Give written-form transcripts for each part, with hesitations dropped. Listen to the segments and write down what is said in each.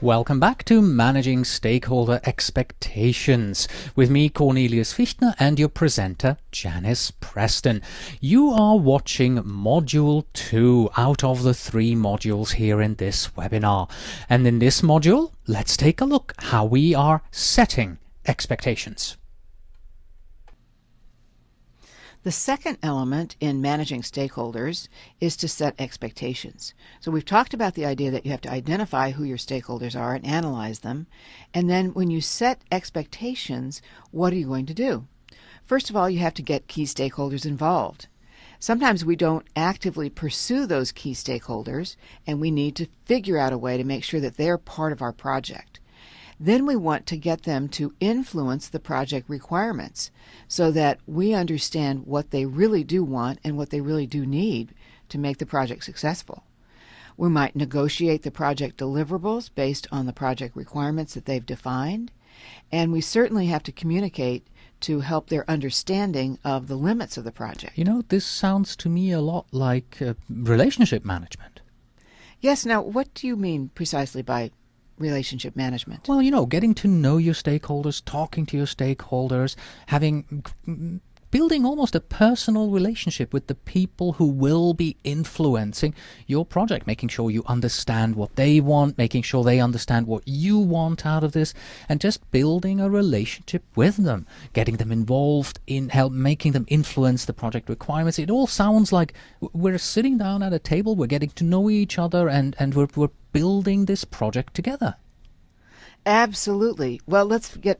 Welcome back to Managing Stakeholder Expectations with me, Cornelius Fichtner, and your presenter, Janice Preston. You are watching Module 2 out of the 3 modules here in this webinar. And in this module, let's take a look how we are setting expectations. The second element in managing stakeholders is to set expectations. So we've talked about the idea that you have to identify who your stakeholders are and analyze them. And then when you set expectations, what are you going to do? First of all, you have to get key stakeholders involved. Sometimes we don't actively pursue those key stakeholders, and we need to figure out a way to make sure that they're part of our project. Then we want to get them to influence the project requirements so that we understand what they really do want and what they really do need to make the project successful. We might negotiate the project deliverables based on the project requirements that they've defined, and we certainly have to communicate to help their understanding of the limits of the project. You know, this sounds to me a lot like relationship management. Yes, now what do you mean precisely by relationship management? Well, you know, getting to know your stakeholders, talking to your stakeholders, building almost a personal relationship with the people who will be influencing your project, making sure you understand what they want, making sure they understand what you want out of this, and just building a relationship with them, getting them involved in making them influence the project requirements. It all sounds like we're sitting down at a table, we're getting to know each other, and we're building this project together. Absolutely. Well, let's get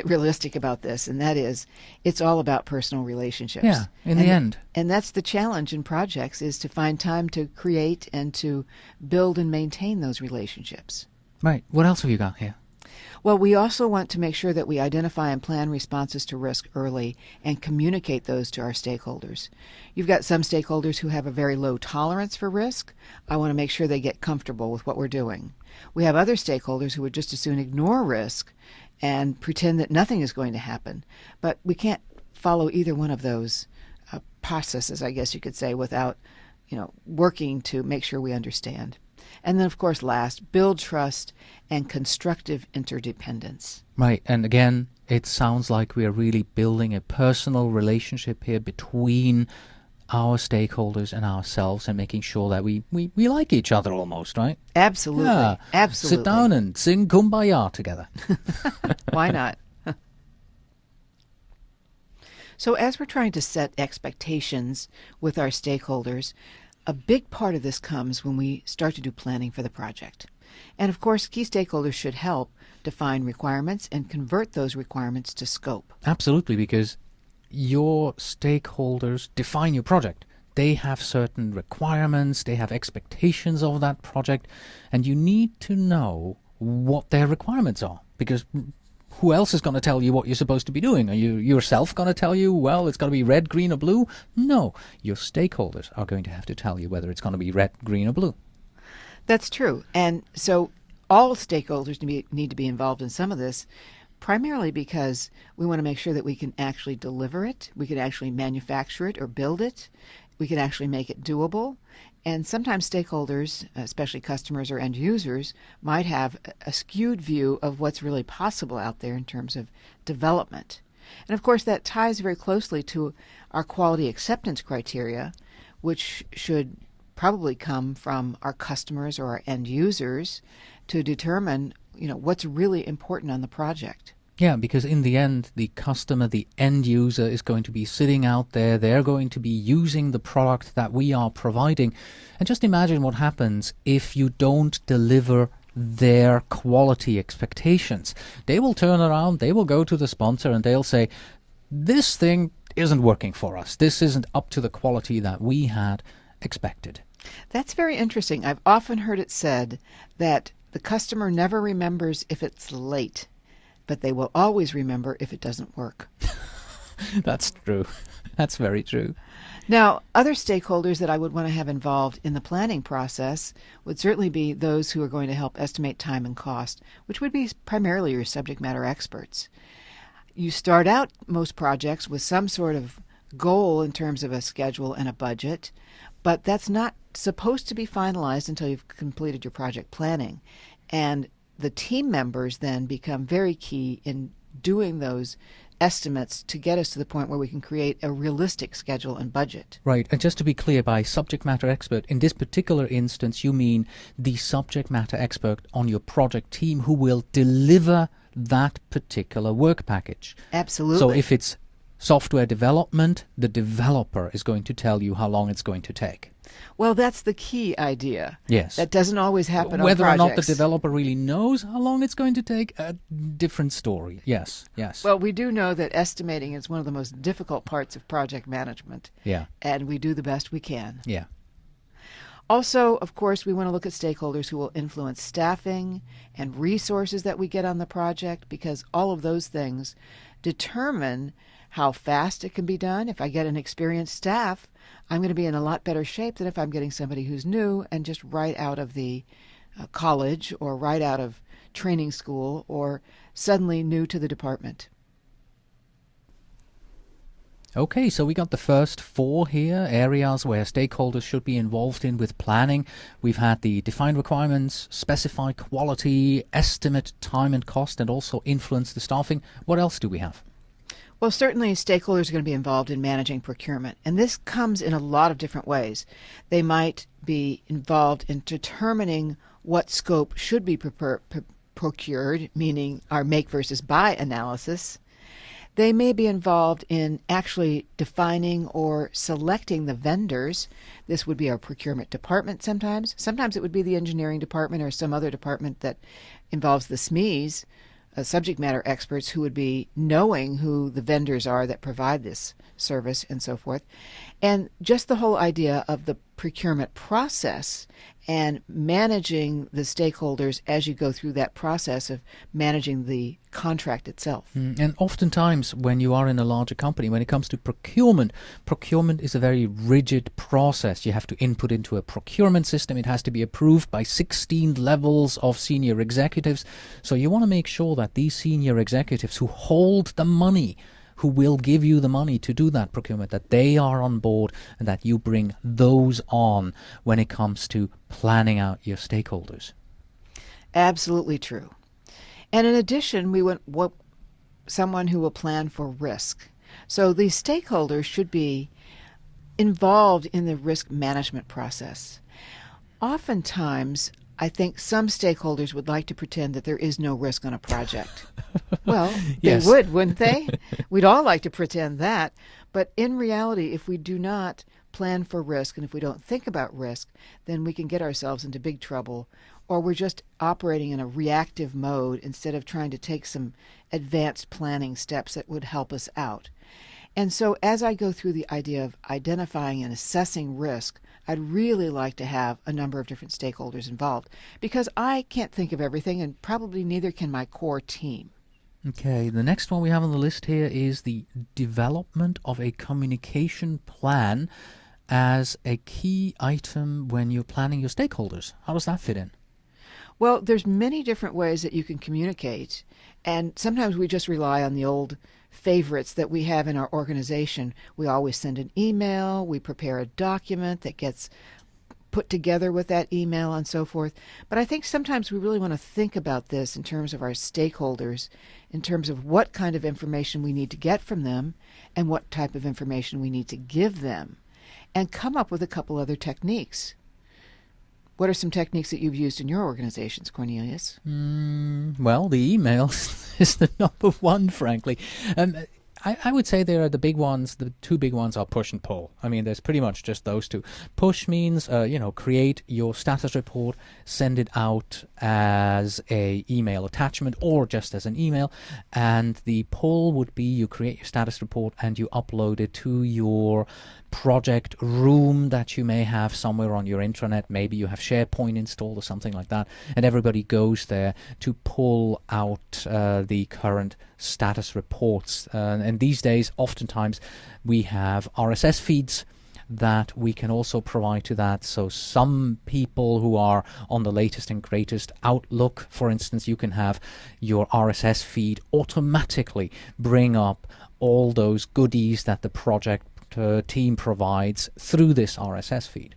realistic about this, and that is, it's all about personal relationships. Yeah, in the end. And that's the challenge in projects, is to find time to create and to build and maintain those relationships. Right. What else have you got here? Well, we also want to make sure that we identify and plan responses to risk early and communicate those to our stakeholders. You've got some stakeholders who have a very low tolerance for risk. I want to make sure they get comfortable with what we're doing. We have other stakeholders who would just as soon ignore risk and pretend that nothing is going to happen. But we can't follow either one of those processes, I guess you could say, without working to make sure we understand. And then, of course, last, build trust and constructive interdependence. Right, and again, it sounds like we are really building a personal relationship here between our stakeholders and ourselves, and making sure that we like each other almost, right? Absolutely. Yeah. Absolutely. Sit down and sing Kumbaya together. Why not? So as we're trying to set expectations with our stakeholders, a big part of this comes when we start to do planning for the project. And of course, key stakeholders should help define requirements and convert those requirements to scope. Absolutely, because your stakeholders define your project. They have certain requirements, they have expectations of that project, and you need to know what their requirements are, because who else is going to tell you what you're supposed to be doing? Are you yourself going to tell you, well, it's going to be red, green, or blue? No, your stakeholders are going to have to tell you whether it's going to be red, green, or blue. That's true. And so all stakeholders need to be involved in some of this, primarily because we want to make sure that we can actually deliver it, we can actually manufacture it or build it, we can actually make it doable. And sometimes stakeholders, especially customers or end users, might have a skewed view of what's really possible out there in terms of development. And of course, that ties very closely to our quality acceptance criteria, which should probably come from our customers or our end users to determine, what's really important on the project. Yeah, because in the end, the customer, the end user, is going to be sitting out there. They're going to be using the product that we are providing. And just imagine what happens if you don't deliver their quality expectations. They will turn around, they will go to the sponsor, and they'll say, this thing isn't working for us. This isn't up to the quality that we had expected. That's very interesting. I've often heard it said that the customer never remembers if it's late, but they will always remember if it doesn't work. That's true. That's very true. Now, other stakeholders that I would want to have involved in the planning process would certainly be those who are going to help estimate time and cost, which would be primarily your subject matter experts. You start out most projects with some sort of goal in terms of a schedule and a budget, but that's not supposed to be finalized until you've completed your project planning. And the team members then become very key in doing those estimates to get us to the point where we can create a realistic schedule and budget. Right, and just to be clear, by subject matter expert, in this particular instance, you mean the subject matter expert on your project team who will deliver that particular work package. Absolutely. So if it's software development, the developer is going to tell you how long it's going to take. Well, that's the key idea. Yes. That doesn't always happen Whether on or projects. not the developer really knows how long it's going to take, a different story. Yes, yes. Well, we do know that estimating is one of the most difficult parts of project management. Yeah. And we do the best we can. Yeah. Also, of course, we want to look at stakeholders who will influence staffing and resources that we get on the project, because all of those things determine how fast it can be done. If I get an experienced staff, I'm going to be in a lot better shape than if I'm getting somebody who's new and just right out of the college or right out of training school or suddenly new to the department. Okay, so we got the first 4 here, areas where stakeholders should be involved in with planning. We've had the define requirements, specify quality, estimate time and cost, and also influence the staffing. What else do we have? Well, certainly stakeholders are going to be involved in managing procurement, and this comes in a lot of different ways. They might be involved in determining what scope should be procured, meaning our make versus buy analysis. They may be involved in actually defining or selecting the vendors. This would be our procurement department sometimes. Sometimes it would be the engineering department or some other department that involves the SMEs, subject matter experts who would be knowing who the vendors are that provide this service and so forth. And just the whole idea of the procurement process and managing the stakeholders as you go through that process of managing the contract itself. And oftentimes when you are in a larger company, when it comes to procurement, procurement is a very rigid process. You have to input into a procurement system. It has to be approved by 16 levels of senior executives. So you want to make sure that these senior executives who hold the money, who will give you the money to do that procurement, that they are on board and that you bring those on when it comes to planning out your stakeholders. Absolutely true. And in addition, we want someone who will plan for risk. So these stakeholders should be involved in the risk management process. Oftentimes, I think some stakeholders would like to pretend that there is no risk on a project. Well, Yes. they would, wouldn't they? We'd all like to pretend that. But in reality, if we do not plan for risk and if we don't think about risk, then we can get ourselves into big trouble, or we're just operating in a reactive mode instead of trying to take some advanced planning steps that would help us out. And so as I go through the idea of identifying and assessing risk, I'd really like to have a number of different stakeholders involved, because I can't think of everything, and probably neither can my core team. Okay, the next one we have on the list here is the development of a communication plan as a key item when you're planning your stakeholders. How does that fit in? Well, there's many different ways that you can communicate, and sometimes we just rely on the old favorites that we have in our organization. We always send an email, we prepare a document that gets put together with that email and so forth. But I think sometimes we really want to think about this in terms of our stakeholders, in terms of what kind of information we need to get from them and what type of information we need to give them, and come up with a couple other techniques. What are some techniques that you've used in your organizations, Cornelius? Well, the email is the number one, frankly. I would say there are the big ones. The 2 big ones are push and pull. I mean, there's pretty much just those 2. Push means, create your status report, send it out as a email attachment or just as an email. And the pull would be you create your status report and you upload it to your project room that you may have somewhere on your intranet. Maybe you have SharePoint installed or something like that, and everybody goes there to pull out the current status reports. And these days, oftentimes, we have RSS feeds that we can also provide to that. So some people who are on the latest and greatest Outlook, for instance, you can have your RSS feed automatically bring up all those goodies that the project team provides through this RSS feed.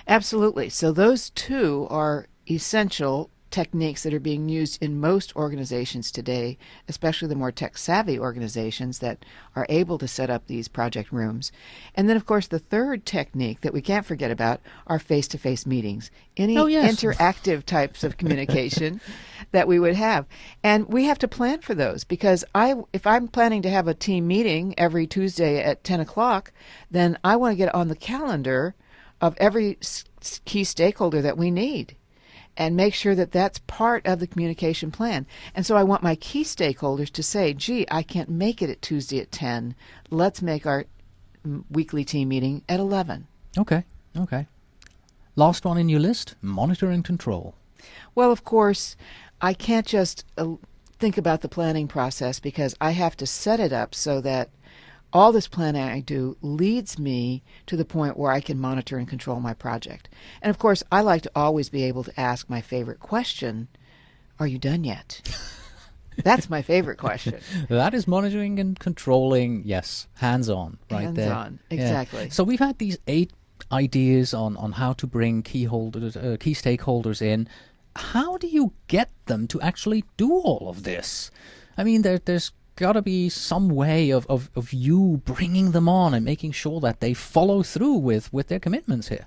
Absolutely. So those 2 are essential techniques that are being used in most organizations today, especially the more tech-savvy organizations that are able to set up these project rooms. And then, of course, the third technique that we can't forget about are face-to-face meetings, any interactive types of communication that we would have. And we have to plan for those, because if I'm planning to have a team meeting every Tuesday at 10 o'clock, then I want to get on the calendar of every key stakeholder that we need and make sure that that's part of the communication plan. And so I want my key stakeholders to say, gee, I can't make it at Tuesday at 10. Let's make our weekly team meeting at 11. Okay. Last one in your list, monitor and control. Well, of course, I can't just think about the planning process, because I have to set it up so that all this planning I do leads me to the point where I can monitor and control my project. And of course, I like to always be able to ask my favorite question, are you done yet? That's my favorite question. That is monitoring and controlling, yes, hands-on, right there. Hands-on, exactly. Yeah. So we've had these 8 ideas on how to bring key stakeholders in. How do you get them to actually do all of this? I mean, there's got to be some way of you bringing them on and making sure that they follow through with their commitments here.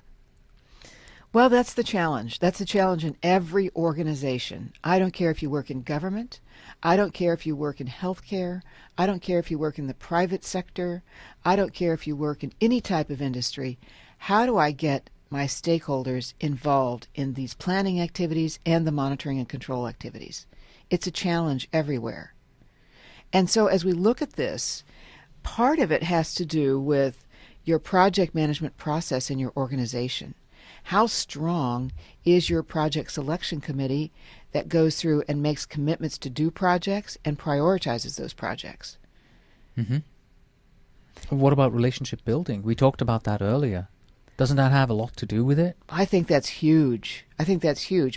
Well, that's the challenge. That's the challenge in every organization. I don't care if you work in government. I don't care if you work in healthcare. I don't care if you work in the private sector. I don't care if you work in any type of industry. How do I get my stakeholders involved in these planning activities and the monitoring and control activities? It's a challenge everywhere. And so as we look at this, part of it has to do with your project management process in your organization. How strong is your project selection committee that goes through and makes commitments to do projects and prioritizes those projects? Mm-hmm. What about relationship building? We talked about that earlier. Doesn't that have a lot to do with it? I think that's huge.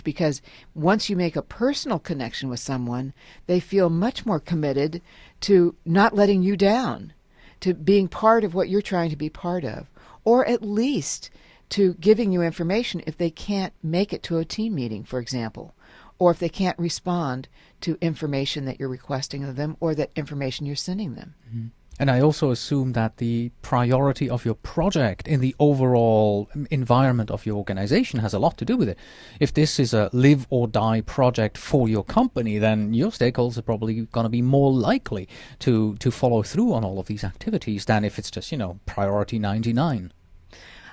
Because once you make a personal connection with someone, they feel much more committed to not letting you down, to being part of what you're trying to be part of, or at least to giving you information if they can't make it to a team meeting, for example, or if they can't respond to information that you're requesting of them or that information you're sending them. Mm-hmm. And I also assume that the priority of your project in the overall environment of your organization has a lot to do with it. If this is a live or die project for your company, then your stakeholders are probably going to be more likely to follow through on all of these activities than if it's just, priority 99.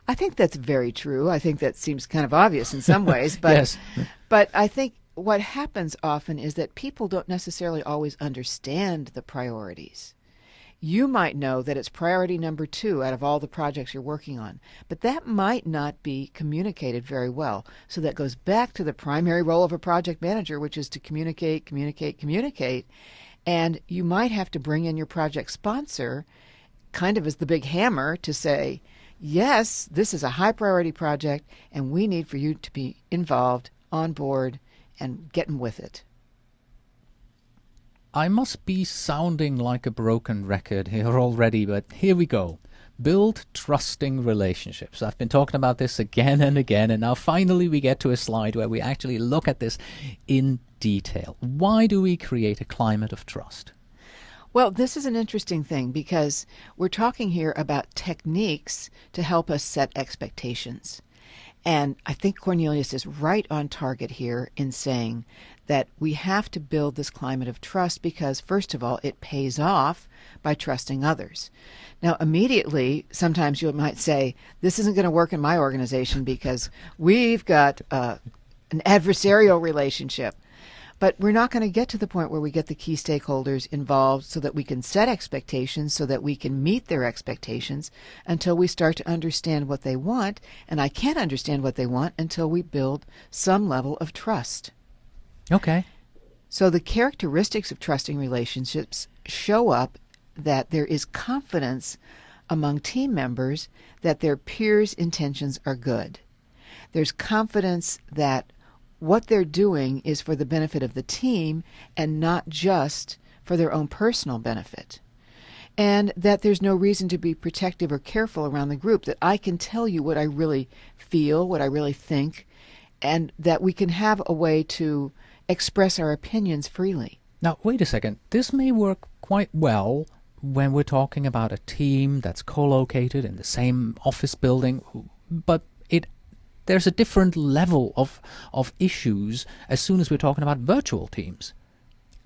I think that's very true. I think that seems kind of obvious in some ways, but Yes. But I think what happens often is that people don't necessarily always understand the priorities. You might know that it's priority number 2 out of all the projects you're working on, but that might not be communicated very well. So that goes back to the primary role of a project manager, which is to communicate. And you might have to bring in your project sponsor kind of as the big hammer to say, yes, this is a high priority project and we need for you to be involved, on board, and getting with it. I must be sounding like a broken record here already, but here we go. Build trusting relationships. I've been talking about this again and again, and now finally we get to a slide where we actually look at this in detail. Why do we create a climate of trust? Well, this is an interesting thing because we're talking here about techniques to help us set expectations. And I think Cornelius is right on target here in saying that we have to build this climate of trust because, first of all, it pays off by trusting others. Now, immediately, sometimes you might say, this isn't going to work in my organization because we've got an adversarial relationship. But we're not going to get to the point where we get the key stakeholders involved so that we can set expectations, so that we can meet their expectations until we start to understand what they want. And I can't understand what they want until we build some level of trust. Okay. So the characteristics of trusting relationships show up that there is confidence among team members that their peers' intentions are good. There's confidence that what they're doing is for the benefit of the team and not just for their own personal benefit. And that there's no reason to be protective or careful around the group, that I can tell you what I really feel, what I really think, and that we can have a way to express our opinions freely. Now, wait a second. This may work quite well when we're talking about a team that's co-located in the same office building, but there's a different level of issues as soon as we're talking about virtual teams.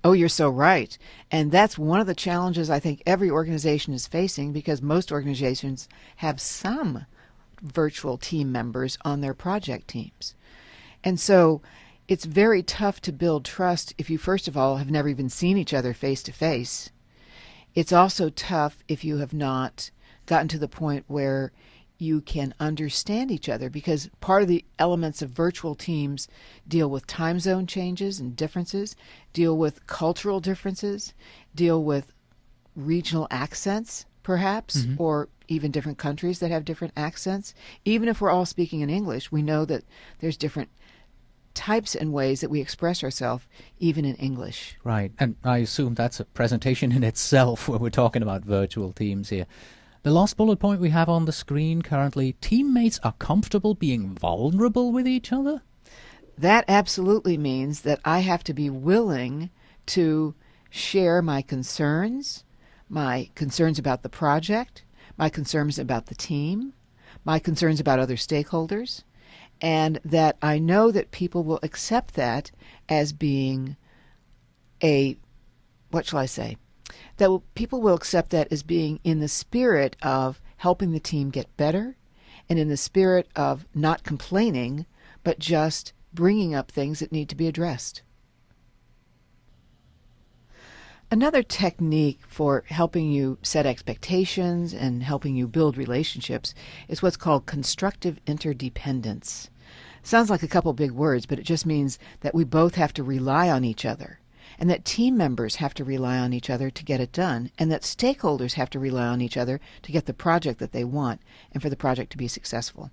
Oh, you're so right. And that's one of the challenges I think every organization is facing, because most organizations have some virtual team members on their project teams. And so it's very tough to build trust if you, first of all, have never even seen each other face to face. It's also tough if you have not gotten to the point where you can understand each other, because part of the elements of virtual teams deal with time zone changes and differences, deal with cultural differences, deal with regional accents, perhaps, or even different countries that have different accents. Even if we're all speaking in English, we know that there's different types and ways that we express ourselves, even in English. Right, and I assume that's a presentation in itself when we're talking about virtual teams here. The last bullet point we have on the screen currently, teammates are comfortable being vulnerable with each other? That absolutely means that I have to be willing to share my concerns about the project, my concerns about the team, my concerns about other stakeholders, and that I know that people will accept that as being people will accept that as being in the spirit of helping the team get better, and in the spirit of not complaining, but just bringing up things that need to be addressed. Another technique for helping you set expectations and helping you build relationships is what's called constructive interdependence. Sounds like a couple big words, but it just means that we both have to rely on each other, and that team members have to rely on each other to get it done, and that stakeholders have to rely on each other to get the project that they want and for the project to be successful.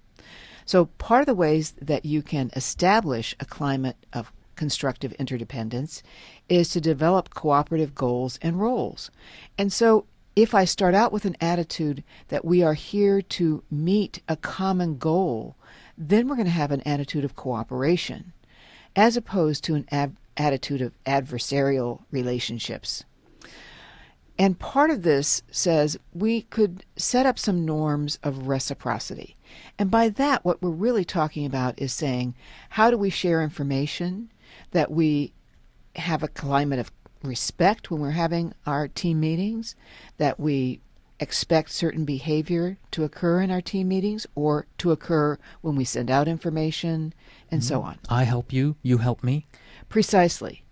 So part of the ways that you can establish a climate of constructive interdependence is to develop cooperative goals and roles. And so if I start out with an attitude that we are here to meet a common goal, then we're going to have an attitude of cooperation, as opposed to an attitude of adversarial relationships. And part of this says we could set up some norms of reciprocity. And by that, what we're really talking about is saying, how do we share information, that we have a climate of respect when we're having our team meetings, that we expect certain behavior to occur in our team meetings or to occur when we send out information, and so on. I help you, you help me. Precisely.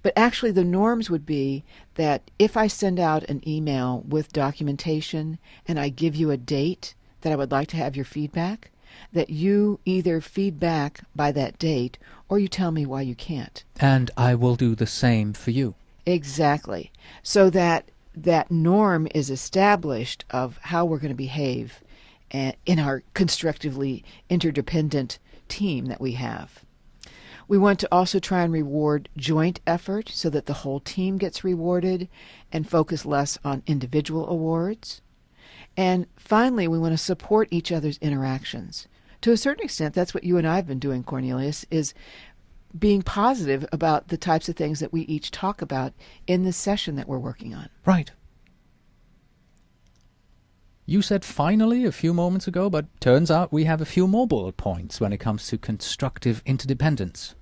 But actually the norms would be that if I send out an email with documentation and I give you a date that I would like to have your feedback, that you either feedback by that date or you tell me why you can't. And I will do the same for you. Exactly. So that norm is established of how we're going to behave in our constructively interdependent team that we have. We want to also try and reward joint effort so that the whole team gets rewarded and focus less on individual awards. And finally, we want to support each other's interactions. To a certain extent, that's what you and I have been doing, Cornelius, is being positive about the types of things that we each talk about in this session that we're working on. Right. You said finally a few moments ago, but turns out we have a few more bullet points when it comes to constructive interdependence.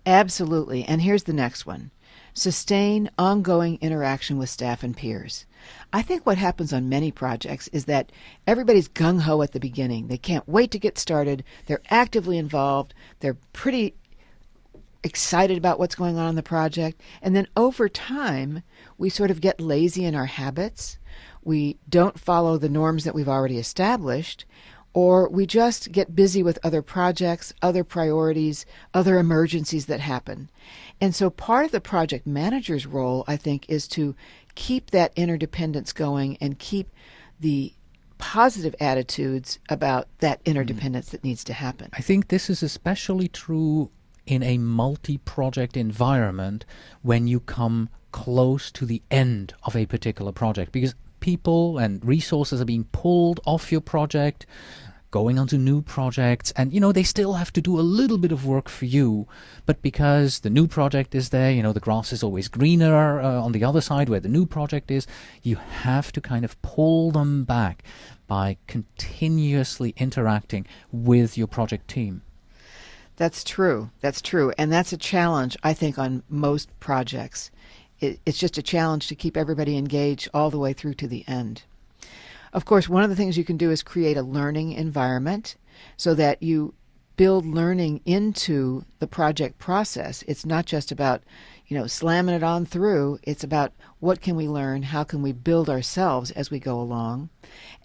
Absolutely. And here's the next one. Sustain ongoing interaction with staff and peers. I think what happens on many projects is that everybody's gung-ho at the beginning. They can't wait to get started. They're actively involved. They're pretty excited about what's going on in the project. And then over time, we sort of get lazy in our habits. We don't follow the norms that we've already established, or we just get busy with other projects, other priorities, other emergencies that happen. And so part of the project manager's role, I think, is to keep that interdependence going and keep the positive attitudes about that interdependence that needs to happen. I think this is especially true in a multi-project environment when you come close to the end of a particular project, because people and resources are being pulled off your project. going onto new projects, and they still have to do a little bit of work for you, but because the new project is there, the grass is always greener on the other side where the new project is, you have to kind of pull them back by continuously interacting with your project team. That's true. That's true. And that's a challenge, I think, on most projects. It's just a challenge to keep everybody engaged all the way through to the end. Of course, one of the things you can do is create a learning environment so that you build learning into the project process. It's not just about, slamming it on through. It's about what can we learn, how can we build ourselves as we go along,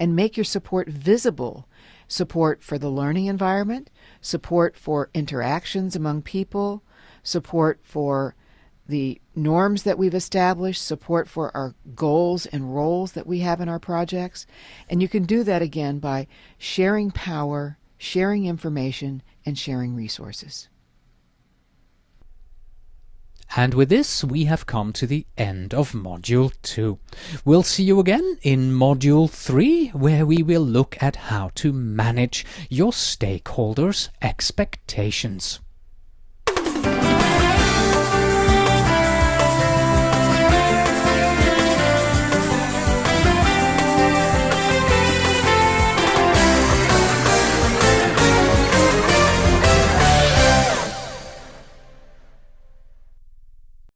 and make your support visible. Support for the learning environment, support for interactions among people, support for the norms that we've established, support for our goals and roles that we have in our projects. And you can do that again by sharing power, sharing information, and sharing resources. And with this, we have come to the end of Module 2. We'll see you again in Module 3, where we will look at how to manage your stakeholders' expectations.